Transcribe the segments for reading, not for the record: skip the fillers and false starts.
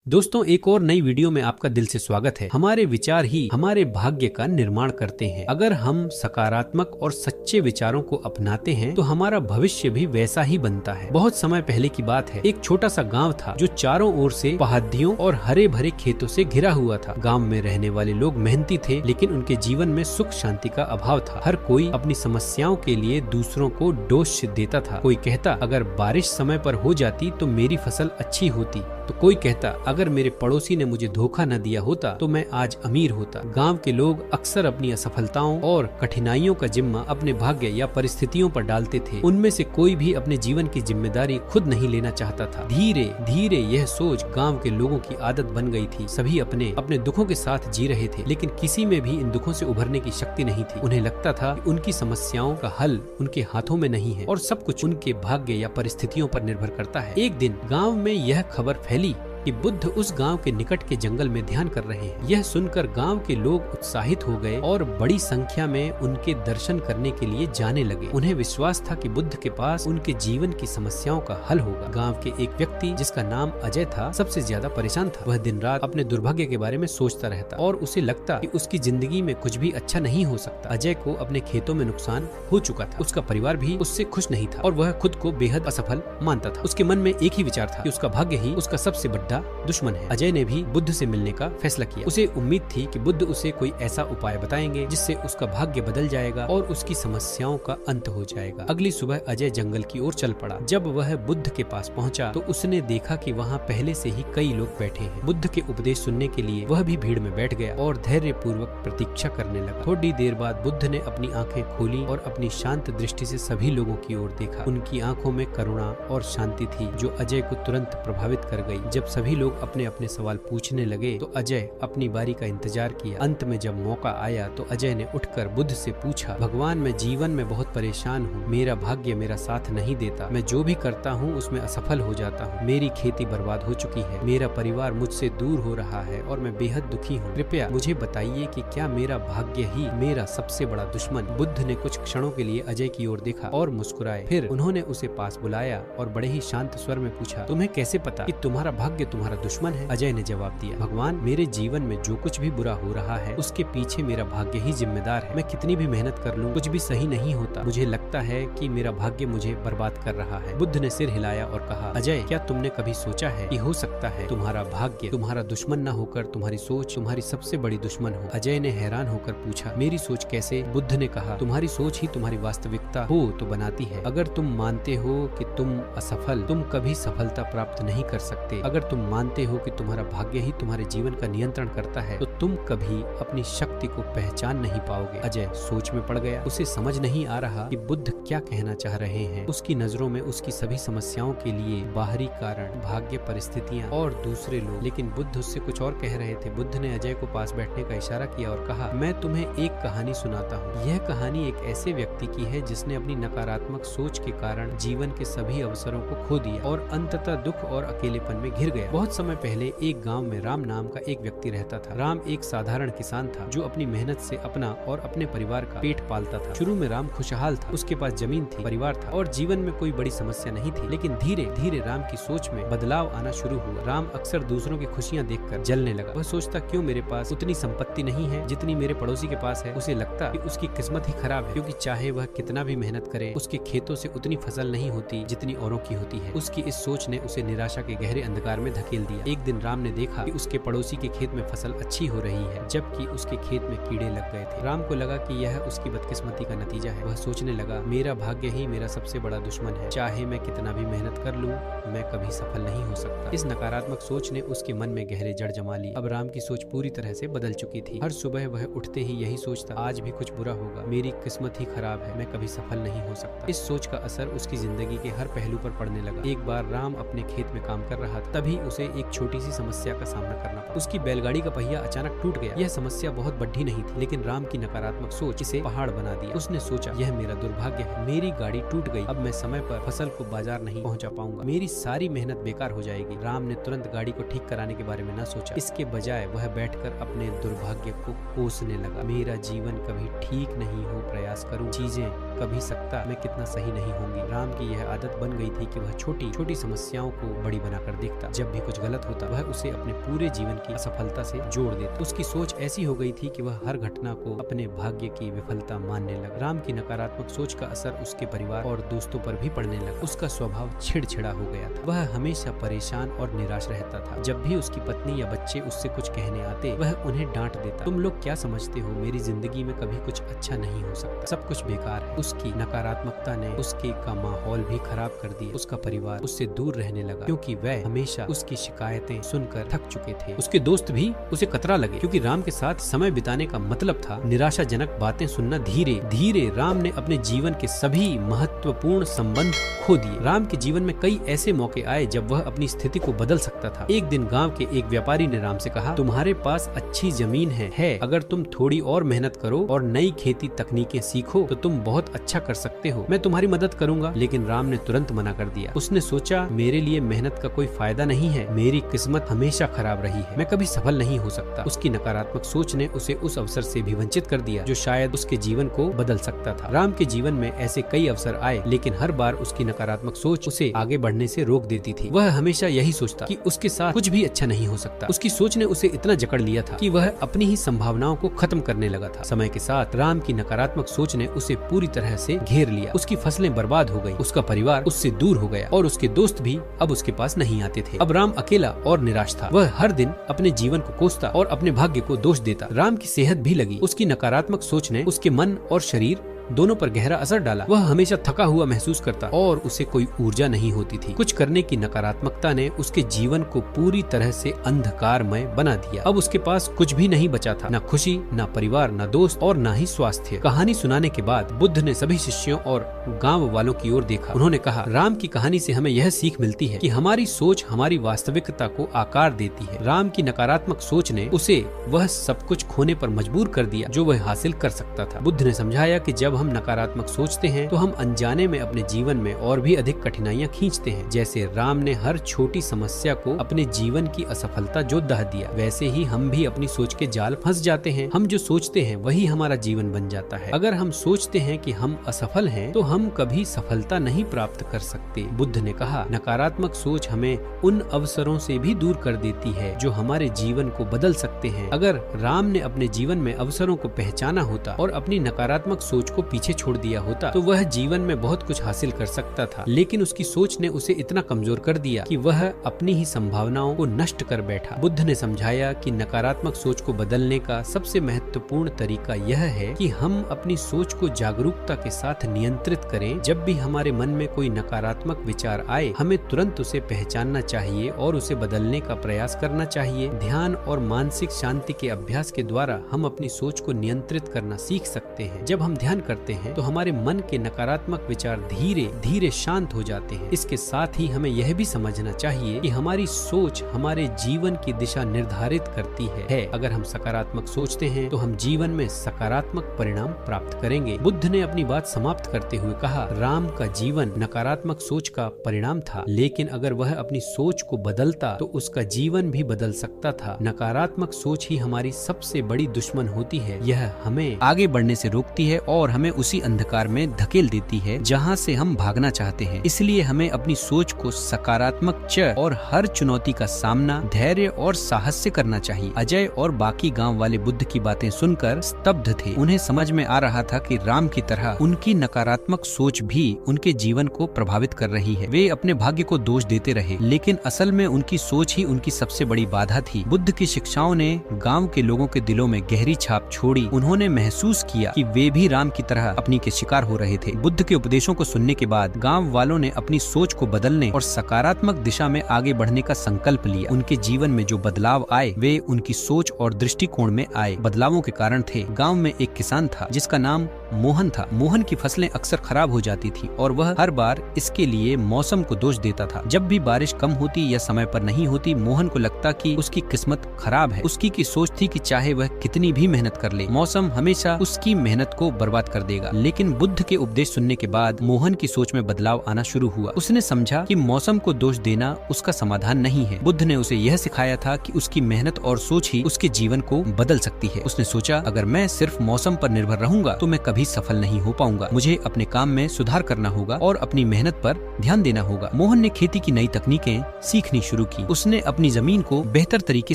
दोस्तों, एक और नई वीडियो में आपका दिल से स्वागत है। हमारे विचार ही हमारे भाग्य का निर्माण करते हैं। अगर हम सकारात्मक और सच्चे विचारों को अपनाते हैं तो हमारा भविष्य भी वैसा ही बनता है। बहुत समय पहले की बात है। एक छोटा सा गांव था जो चारों ओर से पहाड़ियों और हरे भरे खेतों से घिरा हुआ था। गांव में रहने वाले लोग मेहनती थे, लेकिन उनके जीवन में सुख शांति का अभाव था। हर कोई अपनी समस्याओं के लिए दूसरों को दोष देता था। कोई कहता अगर बारिश समय पर हो जाती तो मेरी फसल अच्छी होती, तो कोई कहता अगर मेरे पड़ोसी ने मुझे धोखा न दिया होता तो मैं आज अमीर होता। गांव के लोग अक्सर अपनी असफलताओं और कठिनाइयों का जिम्मा अपने भाग्य या परिस्थितियों पर डालते थे। उनमें से कोई भी अपने जीवन की जिम्मेदारी खुद नहीं लेना चाहता था। धीरे धीरे यह सोच गांव के लोगों की आदत बन गई थी। सभी अपने अपने दुखों के साथ जी रहे थे, लेकिन किसी में भी इन दुखों से उभरने की शक्ति नहीं थी। उन्हें लगता था कि उनकी समस्याओं का हल उनके हाथों में नहीं है और सब कुछ उनके भाग्य या परिस्थितियों पर निर्भर करता है। एक दिन गाँव में यह खबर फैली कि बुद्ध उस गांव के निकट के जंगल में ध्यान कर रहे हैं। यह सुनकर गांव के लोग उत्साहित हो गए और बड़ी संख्या में उनके दर्शन करने के लिए जाने लगे। उन्हें विश्वास था कि बुद्ध के पास उनके जीवन की समस्याओं का हल होगा। गांव के एक व्यक्ति जिसका नाम अजय था सबसे ज्यादा परेशान था। वह दिन रात अपने दुर्भाग्य के बारे में सोचता रहता और उसे लगता कि उसकी जिंदगी में कुछ भी अच्छा नहीं हो सकता। अजय को अपने खेतों में नुकसान हो चुका था। उसका परिवार भी उससे खुश नहीं था और वह खुद को बेहद असफल मानता था। उसके मन में एक ही विचार था कि उसका भाग्य ही उसका सबसे बड़ा दुश्मन है। अजय ने भी बुद्ध से मिलने का फैसला किया। उसे उम्मीद थी कि बुद्ध उसे कोई ऐसा उपाय बताएंगे जिससे उसका भाग्य बदल जाएगा और उसकी समस्याओं का अंत हो जाएगा। अगली सुबह अजय जंगल की ओर चल पड़ा। जब वह बुद्ध के पास पहुंचा तो उसने देखा कि वहां पहले से ही कई लोग बैठे हैं। बुद्ध के उपदेश सुनने के लिए वह भी भीड़ में बैठ गया और धैर्य पूर्वक प्रतीक्षा करने लगा। थोड़ी देर बाद बुद्ध ने अपनी आंखें खोली और अपनी शांत दृष्टि से सभी लोगों की ओर देखा। उनकी आंखों में करुणा और शांति थी जो अजय को तुरंत प्रभावित कर गई। जब सभी लोग अपने अपने सवाल पूछने लगे तो अजय अपनी बारी का इंतजार किया। अंत में जब मौका आया तो अजय ने उठकर बुद्ध से पूछा, भगवान, मैं जीवन में बहुत परेशान हूँ। मेरा भाग्य मेरा साथ नहीं देता। मैं जो भी करता हूँ उसमें असफल हो जाता हूँ। मेरी खेती बर्बाद हो चुकी है। मेरा परिवार मुझसे दूर हो रहा है और मैं बेहद दुखी हूँ। कृपया मुझे बताइए कि क्या मेरा भाग्य ही मेरा सबसे बड़ा दुश्मन? बुद्ध ने कुछ क्षणों के लिए अजय की ओर देखा और मुस्कुराए। फिर उन्होंने उसे पास बुलाया और बड़े ही शांत स्वर में पूछा, तुम्हें कैसे पता कि तुम्हारा भाग्य तुम्हारा दुश्मन है? अजय ने जवाब दिया, भगवान, मेरे जीवन में जो कुछ भी बुरा हो रहा है उसके पीछे मेरा भाग्य ही जिम्मेदार है। मैं कितनी भी मेहनत कर लूं कुछ भी सही नहीं होता। मुझे लगता है कि मेरा भाग्य मुझे बर्बाद कर रहा है। बुद्ध ने सिर हिलाया और कहा, अजय, क्या तुमने कभी सोचा है कि हो सकता है तुम्हारा भाग्य तुम्हारा दुश्मन न होकर तुम्हारी सोच तुम्हारी सबसे बड़ी दुश्मन हो? अजय ने हैरान होकर पूछा, मेरी सोच कैसे? बुद्ध ने कहा, तुम्हारी सोच ही तुम्हारी वास्तविकता हो तो बनाती है। अगर तुम मानते हो कि तुम असफल, तुम कभी सफलता प्राप्त नहीं कर सकते। अगर तुम मानते हो कि तुम्हारा भाग्य ही तुम्हारे जीवन का नियंत्रण करता है तो तुम कभी अपनी शक्ति को पहचान नहीं पाओगे। अजय सोच में पड़ गया। उसे समझ नहीं आ रहा कि बुद्ध क्या कहना चाह रहे हैं। उसकी नजरों में उसकी सभी समस्याओं के लिए बाहरी कारण, भाग्य, परिस्थितियां और दूसरे लोग, लेकिन बुद्ध उससे कुछ और कह रहे थे। बुद्ध ने अजय को पास बैठने का इशारा किया और कहा, मैं तुम्हें एक कहानी सुनाता हूँ। यह कहानी एक ऐसे व्यक्ति की है जिसने अपनी नकारात्मक सोच के कारण जीवन के सभी अवसरों को खो दिया और अंततः दुख और अकेलेपन में घिर गया। बहुत समय पहले एक गांव में राम नाम का एक व्यक्ति रहता था। राम एक साधारण किसान था जो अपनी मेहनत से अपना और अपने परिवार का पेट पालता था। शुरू में राम खुशहाल था। उसके पास जमीन थी, परिवार था और जीवन में कोई बड़ी समस्या नहीं थी। लेकिन धीरे धीरे राम की सोच में बदलाव आना शुरू हुआ। राम अक्सर दूसरों की खुशियां देखकर जलने लगा। वह सोचता, क्यों मेरे पास उतनी संपत्ति नहीं है जितनी मेरे पड़ोसी के पास है। उसे लगता कि उसकी किस्मत ही खराब है, क्योंकि चाहे वह कितना भी मेहनत करे उसके खेतों से उतनी फसल नहीं होती जितनी औरों की होती है। उसकी इस सोच ने उसे निराशा के गहरे अंधकार में धकेल दिया। एक दिन राम ने देखा कि उसके पड़ोसी के खेत में फसल अच्छी हो रही है, जबकि उसके खेत में कीड़े लग गए थे। राम को लगा कि यह उसकी बदकिस्मती का नतीजा है। वह सोचने लगा, मेरा भाग्य ही मेरा सबसे बड़ा दुश्मन है। चाहे मैं कितना भी मेहनत कर लूं, मैं कभी सफल नहीं हो सकता। इस नकारात्मक सोच ने उसके मन में गहरे जड़ जमा ली। अब राम की सोच पूरी तरह से बदल चुकी थी। हर सुबह वह उठते ही यही सोचता, आज भी कुछ बुरा होगा, मेरी किस्मत ही खराब है, मैं कभी सफल नहीं हो सकता। इस सोच का असर उसकी जिंदगी के हर पहलू पर पड़ने लगा। एक बार राम अपने खेत में काम कर रहा था, तभी उसे एक छोटी सी समस्या का सामना करना पड़ा। उसकी बैलगाड़ी का पहिया अचानक अचानक टूट गया। यह समस्या बहुत बड़ी नहीं थी, लेकिन राम की नकारात्मक सोच इसे पहाड़ बना दिया। उसने सोचा, यह मेरा दुर्भाग्य है, मेरी गाड़ी टूट गई, अब मैं समय पर फसल को बाजार नहीं पहुंचा पाऊंगा, मेरी सारी मेहनत बेकार हो जाएगी। राम ने तुरंत गाड़ी को ठीक कराने के बारे में न सोचा, इसके बजाय वह बैठकर अपने दुर्भाग्य को कोसने लगा। मेरा जीवन कभी ठीक नहीं हो, प्रयास करूं, चीजें कभी सकता मैं कितना सही नहीं होंगी। राम की यह आदत बन गई थी कि वह छोटी छोटी समस्याओं को बड़ी बनाकर देखता। जब भी कुछ गलत होता, वह उसे अपने पूरे जीवन की असफलता से जोड़ देता। उसकी सोच ऐसी हो गई थी कि वह हर घटना को अपने भाग्य की विफलता मानने लगा। राम की नकारात्मक सोच का असर उसके परिवार और दोस्तों पर भी पड़ने लगा। उसका स्वभाव चिड़चिड़ा हो गया था। वह हमेशा परेशान और निराश रहता था। जब भी उसकी पत्नी या बच्चे उससे कुछ कहने आते, वह उन्हें डांट देता। तुम लोग क्या समझते हो, मेरी जिंदगी में कभी कुछ अच्छा नहीं हो सकता, सब कुछ बेकार है। उसकी नकारात्मकता ने उसके का माहौल भी खराब कर दिया। उसका परिवार उससे दूर रहने लगा, क्योंकि वह हमेशा उसकी शिकायतें सुनकर थक चुके थे। उसके दोस्त भी उसे कतरा लगे, क्योंकि राम के साथ समय बिताने का मतलब था निराशाजनक बातें सुनना। धीरे धीरे राम ने अपने जीवन के सभी महत्वपूर्ण संबंध खो दिए। राम के जीवन में कई ऐसे मौके आए जब वह अपनी स्थिति को बदल सकता था। एक दिन गांव के एक व्यापारी ने राम से कहा, तुम्हारे पास अच्छी जमीन है, अगर तुम थोड़ी और मेहनत करो और नई खेती तकनीकें सीखो तो तुम बहुत अच्छा कर सकते हो, मैं तुम्हारी मदद करूंगा। लेकिन राम ने तुरंत मना कर दिया। उसने सोचा, मेरे लिए मेहनत का कोई फायदा नहीं है, मेरी किस्मत हमेशा खराब रही है, मैं कभी सफल नहीं हो सकता। उसकी नकारात्मक सोच ने उसे उस अवसर से भी वंचित कर दिया जो शायद उसके जीवन को बदल सकता था। राम के जीवन में ऐसे कई अवसर आए, लेकिन हर बार उसकी नकारात्मक सोच उसे आगे बढ़ने से रोक देती थी। वह हमेशा यही सोचता कि उसके साथ कुछ भी अच्छा नहीं हो सकता। उसकी सोच ने उसे इतना जकड़ लिया था कि वह अपनी ही संभावनाओं को खत्म करने लगा था। समय के साथ राम की नकारात्मक सोच ने उसे पूरी तरह से घेर लिया। उसकी फसलें बर्बाद हो गई, उसका परिवार उससे दूर हो गया और उसके दोस्त भी अब उसके पास नहीं आते थे। अब राम अकेला और निराश था। वह हर दिन अपने जीवन को कोसता और अपने भाग्य को दोष देता। राम की सेहत भी लगी। उसकी नकारात्मक सोच ने उसके मन और शरीर दोनों पर गहरा असर डाला। वह हमेशा थका हुआ महसूस करता और उसे कोई ऊर्जा नहीं होती थी। कुछ करने की नकारात्मकता ने उसके जीवन को पूरी तरह से अंधकारमय बना दिया। अब उसके पास कुछ भी नहीं बचा था, न खुशी, न परिवार, न दोस्त और न ही स्वास्थ्य। कहानी सुनाने के बाद बुद्ध ने सभी शिष्यों और गांव वालों की ओर देखा। उन्होंने कहा, राम की कहानी से हमें यह सीख मिलती है कि हमारी सोच हमारी वास्तविकता को आकार देती है। राम की नकारात्मक सोच ने उसे वह सब कुछ खोने पर मजबूर कर दिया जो वह हासिल कर सकता था। बुद्ध ने समझाया कि जब हम नकारात्मक सोचते हैं तो हम अनजाने में अपने जीवन में और भी अधिक कठिनाइयां खींचते हैं। जैसे राम ने हर छोटी समस्या को अपने जीवन की असफलता जो दह दिया, वैसे ही हम भी अपनी सोच के जाल फंस जाते हैं। हम जो सोचते हैं वही हमारा जीवन बन जाता है। अगर हम सोचते हैं कि हम असफल हैं तो हम कभी सफलता नहीं प्राप्त कर सकते। बुद्ध ने कहा, नकारात्मक सोच हमें उन अवसरों से भी दूर कर देती है जो हमारे जीवन को बदल सकते हैं। अगर राम ने अपने जीवन में अवसरों को पहचाना होता और अपनी नकारात्मक सोच को पीछे छोड़ दिया होता तो वह जीवन में बहुत कुछ हासिल कर सकता था। लेकिन उसकी सोच ने उसे इतना कमजोर कर दिया कि वह अपनी ही संभावनाओं को नष्ट कर बैठा। बुद्ध ने समझाया कि नकारात्मक सोच को बदलने का सबसे महत्वपूर्ण तरीका यह है कि हम अपनी सोच को जागरूकता के साथ नियंत्रित करें। जब भी हमारे मन में कोई नकारात्मक विचार आए, हमें तुरंत उसे पहचानना चाहिए और उसे बदलने का प्रयास करना चाहिए। ध्यान और मानसिक शांति के अभ्यास के द्वारा हम अपनी सोच को नियंत्रित करना सीख सकते हैं। जब हम ध्यान करते हैं तो हमारे मन के नकारात्मक विचार धीरे धीरे शांत हो जाते हैं। इसके साथ ही हमें यह भी समझना चाहिए कि हमारी सोच हमारे जीवन की दिशा निर्धारित करती है। अगर हम सकारात्मक सोचते हैं तो हम जीवन में सकारात्मक परिणाम प्राप्त करेंगे। बुद्ध ने अपनी बात समाप्त करते हुए कहा, राम का जीवन नकारात्मक सोच का परिणाम था, लेकिन अगर वह अपनी सोच को बदलता तो उसका जीवन भी बदल सकता था। नकारात्मक सोच ही हमारी सबसे बड़ी दुश्मन होती है। यह हमें आगे बढ़ने से रोकती है और हमें उसी अंधकार में धकेल देती है जहां से हम भागना चाहते हैं। इसलिए हमें अपनी सोच को सकारात्मक और हर चुनौती का सामना धैर्य और साहस से करना चाहिए। अजय और बाकी गांव वाले बुद्ध की बातें सुनकर स्तब्ध थे। उन्हें समझ में आ रहा था कि राम की तरह उनकी नकारात्मक सोच भी उनके जीवन को प्रभावित कर रही है। वे अपने भाग्य को दोष देते रहे, लेकिन असल में उनकी सोच ही उनकी सबसे बड़ी बाधा थी। बुद्ध की शिक्षाओं ने गांव के लोगों के दिलों में गहरी छाप छोड़ी। उन्होंने महसूस किया कि वे भी राम की तरह अपनी के शिकार हो रहे थे। बुद्ध के उपदेशों को सुनने के बाद गांव वालों ने अपनी सोच को बदलने और सकारात्मक दिशा में आगे बढ़ने का संकल्प लिया। उनके जीवन में जो बदलाव आए वे उनकी सोच और दृष्टिकोण में आए। बदलावों के कारण थे। गांव में एक किसान था जिसका नाम मोहन था। मोहन की फसलें अक्सर खराब हो जाती थी और वह हर बार इसके लिए मौसम को दोष देता था। जब भी बारिश कम होती या समय पर नहीं होती, मोहन को लगता कि उसकी किस्मत खराब है। उसकी की सोच थी कि चाहे वह कितनी भी मेहनत कर ले, मौसम हमेशा उसकी मेहनत को बर्बाद कर देगा। लेकिन बुद्ध के उपदेश सुनने के बाद मोहन की सोच में बदलाव आना शुरू हुआ। उसने समझा कि मौसम को दोष देना उसका समाधान नहीं है। बुद्ध ने उसे यह सिखाया था कि उसकी मेहनत और सोच ही उसके जीवन को बदल सकती है। उसने सोचा, अगर मैं सिर्फ मौसम पर निर्भर रहूंगा तो मैं कभी सफल नहीं हो पाऊंगा। मुझे अपने काम में सुधार करना होगा और अपनी मेहनत पर ध्यान देना होगा। मोहन ने खेती की नई तकनीकें सीखनी शुरू की। उसने अपनी जमीन को बेहतर तरीके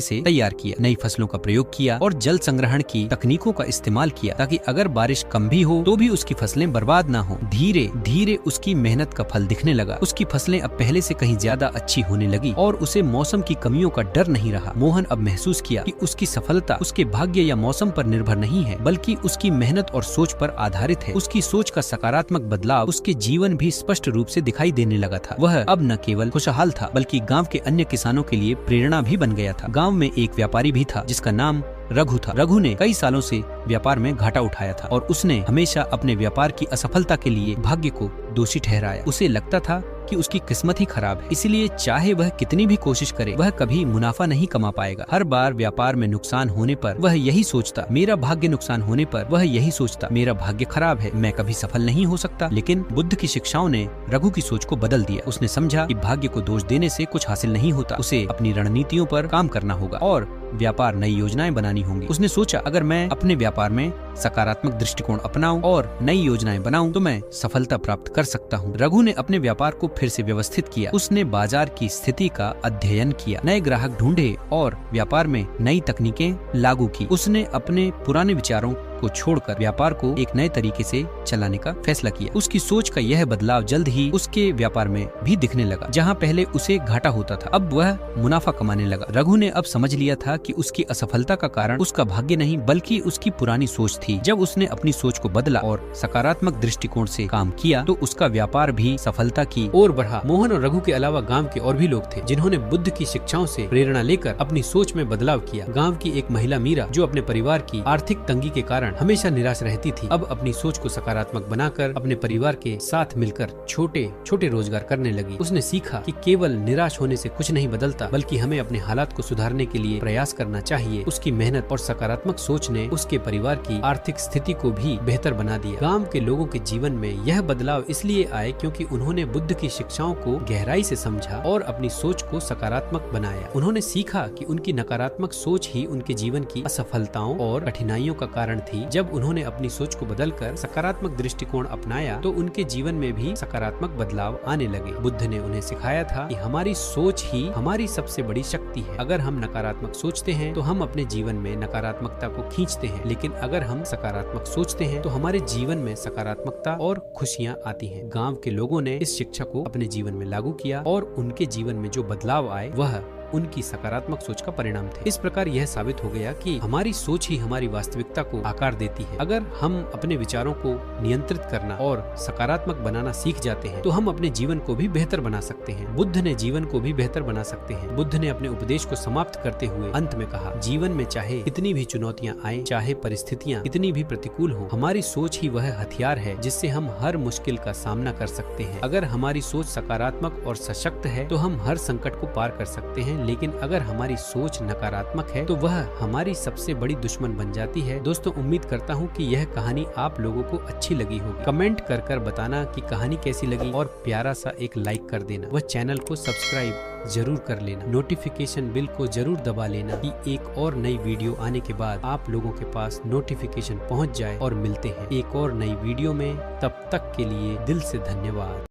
से तैयार किया, नई फसलों का प्रयोग किया और जल संग्रहण की तकनीकों का इस्तेमाल किया, ताकि अगर बारिश कम भी हो तो भी उसकी फसलें बर्बाद ना हो। धीरे धीरे उसकी मेहनत का फल दिखने लगा। उसकी फसलें अब पहले से कहीं ज्यादा अच्छी होने लगी और उसे मौसम की कमियों का डर नहीं रहा। मोहन अब महसूस किया कि उसकी सफलता उसके भाग्य या मौसम पर निर्भर नहीं है, बल्कि उसकी मेहनत और सोच पर आधारित है। उसकी सोच का सकारात्मक बदलाव उसके जीवन भी स्पष्ट रूप से दिखाई देने लगा था। वह अब न केवल खुशहाल था, बल्कि गांव के अन्य किसानों के लिए प्रेरणा भी बन गया था। गांव में एक व्यापारी भी था जिसका नाम रघु था। रघु ने कई सालों से व्यापार में घाटा उठाया था और उसने हमेशा अपने व्यापार की असफलता के लिए भाग्य को दोषी ठहराया। उसे लगता था कि उसकी किस्मत ही खराब है, इसलिए चाहे वह कितनी भी कोशिश करे, वह कभी मुनाफा नहीं कमा पाएगा। हर बार व्यापार में नुकसान होने पर वह यही सोचता, मेरा भाग्य नुकसान होने पर वह यही सोचता, मेरा भाग्य खराब है, मैं कभी सफल नहीं हो सकता। लेकिन बुद्ध की शिक्षाओं ने रघु की सोच को बदल दिया। उसने समझा कि भाग्य को दोष देने से कुछ हासिल नहीं होता, उसे अपनी रणनीतियों पर काम करना होगा और व्यापार नई योजनाएं बनानी होंगी। उसने सोचा, अगर मैं अपने व्यापार में सकारात्मक दृष्टिकोण अपनाऊं और नई योजनाएं बनाऊं तो मैं सफलता प्राप्त कर सकता हूं। रघु ने अपने व्यापार को फिर से व्यवस्थित किया। उसने बाजार की स्थिति का अध्ययन किया, नए ग्राहक ढूंढे और व्यापार में नई तकनीकें लागू की। उसने अपने पुराने विचारों को छोड़कर व्यापार को एक नए तरीके से चलाने का फैसला किया। उसकी सोच का यह बदलाव जल्द ही उसके व्यापार में भी दिखने लगा। जहां पहले उसे घाटा होता था, अब वह मुनाफा कमाने लगा। रघु ने अब समझ लिया था कि उसकी असफलता का कारण उसका भाग्य नहीं, बल्कि उसकी पुरानी सोच थी। जब उसने अपनी सोच को बदला और सकारात्मक दृष्टिकोण से काम किया तो उसका व्यापार भी सफलता की ओर बढ़ा। मोहन और रघु के अलावा गाँव के और भी लोग थे जिन्होंने बुद्ध की शिक्षाओं से प्रेरणा लेकर अपनी सोच में बदलाव किया। गाँव की एक महिला मीरा, जो अपने परिवार की आर्थिक तंगी के कारण हमेशा निराश रहती थी, अब अपनी सोच को सकारात्मक बनाकर अपने परिवार के साथ मिलकर छोटे छोटे रोजगार करने लगी। उसने सीखा कि केवल निराश होने से कुछ नहीं बदलता, बल्कि हमें अपने हालात को सुधारने के लिए प्रयास करना चाहिए। उसकी मेहनत और सकारात्मक सोच ने उसके परिवार की आर्थिक स्थिति को भी बेहतर बना दिया। गांव के लोगों के जीवन में यह बदलाव इसलिए आए क्योंकि उन्होंने बुद्ध की शिक्षाओं को गहराई से समझा और अपनी सोच को सकारात्मक बनाया। उन्होंने सीखा कि उनकी नकारात्मक सोच ही उनके जीवन की असफलताओं और कठिनाइयों का कारण थी। जब उन्होंने अपनी सोच को बदलकर सकारात्मक दृष्टिकोण अपनाया तो उनके जीवन में भी सकारात्मक बदलाव आने लगे। बुद्ध ने उन्हें सिखाया था कि हमारी सोच ही हमारी सबसे बड़ी शक्ति है। अगर हम नकारात्मक सोचते हैं तो हम अपने जीवन में नकारात्मकता को खींचते हैं, लेकिन अगर हम सकारात्मक सोचते हैं तो हमारे जीवन में सकारात्मकता और खुशियाँ आती हैं। गांव के लोगों ने इस शिक्षा को अपने जीवन में लागू किया और उनके जीवन में जो बदलाव आए वह उनकी सकारात्मक सोच का परिणाम थे। इस प्रकार यह साबित हो गया कि हमारी सोच ही हमारी वास्तविकता को आकार देती है। अगर हम अपने विचारों को नियंत्रित करना और सकारात्मक बनाना सीख जाते हैं तो हम अपने जीवन को भी बेहतर बना सकते हैं। बुद्ध ने जीवन को भी बेहतर बना सकते हैं। बुद्ध ने अपने उपदेश को समाप्त करते हुए अंत में कहा, जीवन में चाहे कितनी भी चुनौतियां आए, चाहे परिस्थितियां कितनी भी प्रतिकूल हो, हमारी सोच ही वह हथियार है जिससे हम हर मुश्किल का सामना कर सकते हैं। अगर हमारी सोच सकारात्मक और सशक्त है तो हम हर संकट को पार कर सकते हैं, लेकिन अगर हमारी सोच नकारात्मक है तो वह हमारी सबसे बड़ी दुश्मन बन जाती है। दोस्तों, उम्मीद करता हूँ कि यह कहानी आप लोगों को अच्छी लगी होगी। कमेंट कर बताना कि कहानी कैसी लगी और प्यारा सा एक लाइक कर देना। वह चैनल को सब्सक्राइब जरूर कर लेना। नोटिफिकेशन बिल को जरूर दबा लेना कि एक और नई वीडियो आने के बाद आप लोगों के पास नोटिफिकेशन पहुंच जाए। और मिलते हैं एक और नई वीडियो में, तब तक के लिए दिल से धन्यवाद।